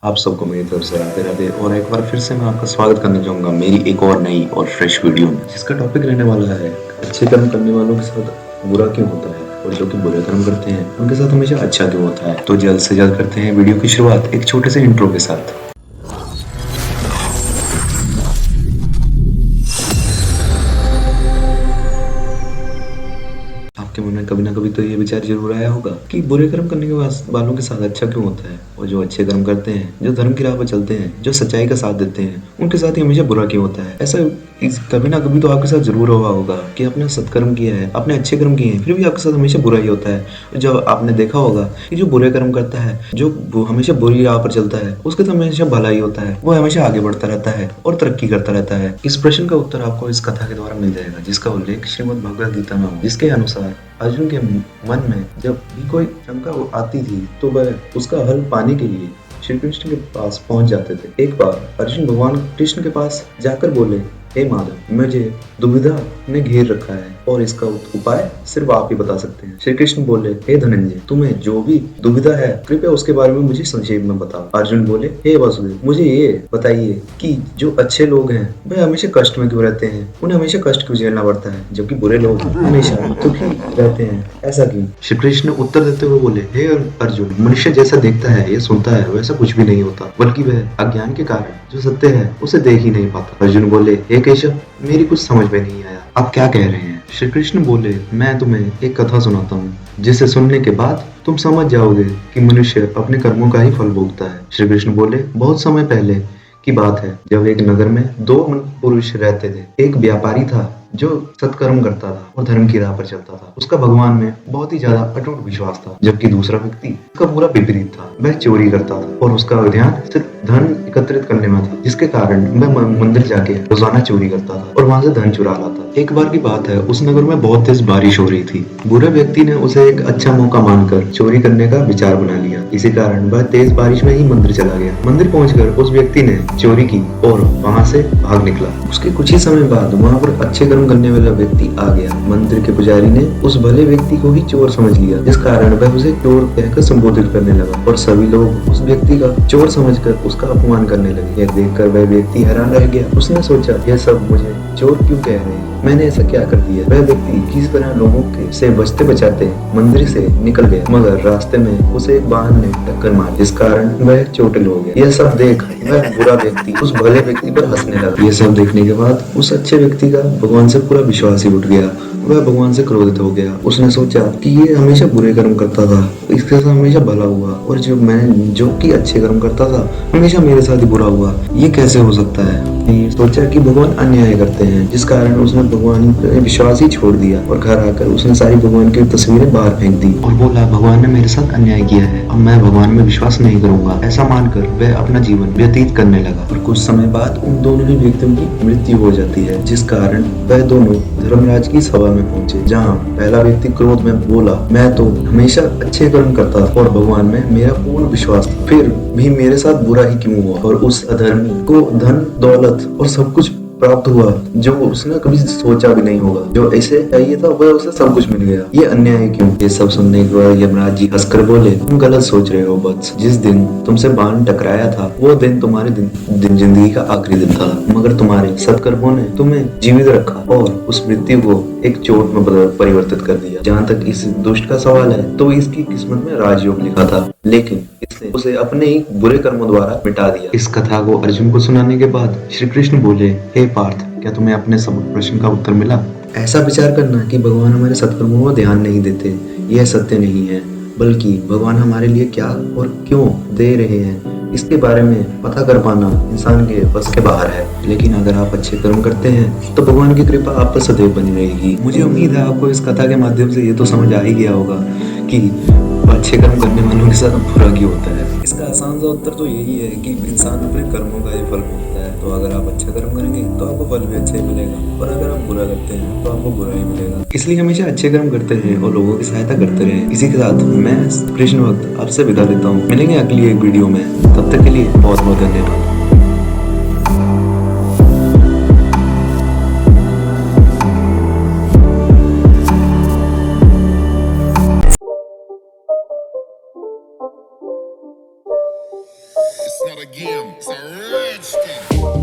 आप सबको मेरी तरफ से राधे राधे और एक बार फिर से मैं आपका स्वागत करना चाहूँगा मेरी एक और नई और फ्रेश वीडियो में, जिसका टॉपिक रहने वाला है अच्छे कर्म करने वालों के साथ बुरा क्यों होता है और जो कि बुरे कर्म करते हैं उनके साथ हमेशा अच्छा क्यों होता है। तो जल्द से जल्द करते हैं वीडियो की शुरुआत एक छोटे से इंट्रो के साथ। आपके मन में कभी ना कभी तो ये विचार जरूर आया होगा कि बुरे कर्म करने के वालों के साथ अच्छा क्यों होता है और जो अच्छे कर्म करते हैं, जो धर्म की राह पर चलते हैं, जो सच्चाई का साथ देते हैं, उनके साथ ही हमेशा बुरा क्यों होता है। ऐसा कभी ना कभी तो आपके साथ जरूर हुआ होगा कि आपने सत्कर्म किया है, आपने अच्छे कर्म किए हैं, फिर भी आपके साथ हमेशा बुरा ही होता है। जब आपने देखा होगा कि जो बुरे कर्म करता है, जो हमेशा बुरी राह पर चलता है, उसके तो हमेशा भला ही होता है, वो हमेशा आगे बढ़ता रहता है और तरक्की करता रहता है। इस प्रश्न का उत्तर आपको इस कथा के द्वारा मिल जाएगा, जिसका उल्लेख श्रीमद् भगवद गीता में हो, जिसके अनुसार अर्जुन के मन में जब भी कोई शंका आती थी तो वह उसका हल पाने के लिए श्री कृष्ण के पास पहुंच जाते थे। एक बार अर्जुन भगवान कृष्ण के पास जाकर बोले, हे माधव, मुझे दुविधा ने घेर रखा है और इसका उपाय सिर्फ आप ही बता सकते हैं। श्री कृष्ण बोले, हे धनंजय, तुम्हें जो भी दुविधा है कृपया उसके बारे में मुझे संक्षेप में बताओ। अर्जुन बोले, हे वासुदेव, मुझे ये बताइए कि जो अच्छे लोग हैं वह हमेशा कष्ट में क्यों रहते हैं, उन्हें हमेशा कष्ट क्यों झेलना पड़ता है, जबकि बुरे लोग हमेशा सुखी रहते हैं, ऐसा क्यों। श्री कृष्ण उत्तर देते हुए बोले, हे अर्जुन, मनुष्य जैसा देखता है या सुनता है वैसा कुछ भी नहीं होता, बल्कि वह अज्ञान के कारण जो सत्य है उसे देख ही नहीं पाता। अर्जुन बोले, हे केशव, मेरी कुछ समझ में नहीं आया, आप क्या कह रहे हैं। श्री कृष्ण बोले, मैं तुम्हें एक कथा सुनाता हूँ, जिसे सुनने के बाद तुम समझ जाओगे कि मनुष्य अपने कर्मों का ही फल भोगता है। श्री कृष्ण बोले, बहुत समय पहले की बात है, जब एक नगर में दो पुरुष रहते थे। एक व्यापारी था जो सत्कर्म करता था और धर्म की राह पर चलता था। उसका भगवान में बहुत ही ज्यादा अटूट विश्वास था, जबकि दूसरा व्यक्ति उसका पूरा विपरीत था। वह चोरी करता था और उसका ध्यान सिर्फ धन एकत्रित करने में था, जिसके कारण वह मंदिर जाके रोजाना चोरी करता था और वहां से धन चुरा लाता। एक बार की बात है, उस नगर में बहुत तेज बारिश हो रही थी। बुरे व्यक्ति ने उसे एक अच्छा मौका मानकर चोरी करने का विचार बना लिया। इसी कारण वह तेज बारिश में ही मंदिर चला गया। मंदिर पहुंचकर उस व्यक्ति ने चोरी की और वहां से भाग निकला। उसके कुछ ही समय बाद वहां पर अच्छे कर्म करने वाला व्यक्ति आ गया। मंदिर के पुजारी ने उस भले व्यक्ति को ही चोर समझ लिया, जिस कारण वह उसे चोर कहकर संबोधित करने लगा और सभी लोग उस व्यक्ति का चोर समझकर उसका अपमान करने लगे। यह देखकर वह व्यक्ति हैरान रह गया। उसने सोचा, यह सब मुझे चोर क्यों कह रहे हैं, मैंने ऐसा क्या कर दिया। वह व्यक्ति किसी तरह लोगों के से बचते बचाते मंदिर से निकल गया, मगर रास्ते में उसे एक वाहन ने टक्कर मारी, जिस कारण वह चोटिल हो गया। यह सब देख वह बुरा व्यक्ति उस भले व्यक्ति पर हंसने लगा। यह सब देखने के बाद उस अच्छे व्यक्ति का भगवान से पूरा विश्वास ही उठ गया। वह भगवान से क्रोधित हो गया। उसने सोचा कि ये हमेशा बुरे कर्म करता था, इसके साथ हमेशा भला हुआ, और जो कि अच्छे कर्म करता था हमेशा मेरे साथ ही बुरा हुआ। ये कैसे हो सकता है। सोचा कि भगवान अन्याय करते हैं, जिस कारण उसने भगवान पर विश्वास ही छोड़ दिया और घर आकर उसने सारी भगवान की तस्वीरें बाहर फेंक दी और बोला, भगवान ने मेरे साथ अन्याय किया है, अब मैं भगवान में विश्वास नहीं करूंगा। ऐसा मानकर वह अपना जीवन व्यतीत करने लगा और कुछ समय बाद उन दोनों ही व्यक्तियों की मृत्यु हो जाती है, जिस कारण वह दोनों धर्मराज की सभा में पहुंचे, जहाँ पहला व्यक्ति क्रोध में बोला, मैं तो हमेशा अच्छे कर्म करता था और भगवान में मेरा पूर्ण विश्वास था, फिर भी मेरे साथ बुरा ही क्यों हुआ। और उस अधर्मी को धन दौलत और सब कुछ प्राप्त हुआ जो उसने कभी सोचा भी नहीं होगा। जो ऐसे चाहिए था वह उसे सब कुछ मिल गया। ये अन्याय क्यों। ये सब सुनने के बाद यमराज जी हंसकर बोले, तुम गलत सोच रहे हो वत्स। जिस दिन तुमसे बाण टकराया था वो दिन तुम्हारे दिन जिंदगी का आखिरी दिन था, मगर तुम्हारे सत्कर्मों ने तुम्हें जीवित रखा और उस मृत्यु को एक चोट में परिवर्तित कर दिया। जहाँ तक इस दुष्ट का सवाल है, तो इसकी किस्मत में राजयोग लिखा था, लेकिन इसने उसे अपने ही बुरे कर्मों द्वारा मिटा दिया। इस कथा को अर्जुन को सुनाने के बाद श्री कृष्ण बोले, हे पार्थ, क्या तुम्हें अपने सब प्रश्न का उत्तर मिला। ऐसा विचार करना कि भगवान हमारे सत्कर्मों को ध्यान नहीं देते, यह सत्य नहीं है, बल्कि भगवान हमारे लिए क्या और क्यों दे रहे हैं इसके बारे में पता कर पाना इंसान के बस के बाहर है। लेकिन अगर आप अच्छे कर्म करते हैं तो भगवान की कृपा आप पर सदैव बनी रहेगी। मुझे उम्मीद है आपको इस कथा के माध्यम से ये तो समझ आ ही गया होगा कि अच्छे कर्म करने वालों के साथ बुरा क्यों होता है। इसका आसान सा उत्तर तो यही है कि इंसान अपने कर्मों का ही फल भोगता है। तो अगर आप अच्छा कर्म करेंगे तो आपको फल भी अच्छा ही मिलेगा, और अगर आप बुरा करते हैं तो आपको बुरा ही मिलेगा। इसलिए हमेशा अच्छे कर्म करते रहें और लोगों की सहायता करते रहें। इसी के साथ मैं कृष्ण भक्त आपसे विदा लेता हूँ। मिलेंगे अगली एक वीडियो में, तब तक के लिए बहुत बहुत धन्यवाद। It's not start again. It's a rich thing.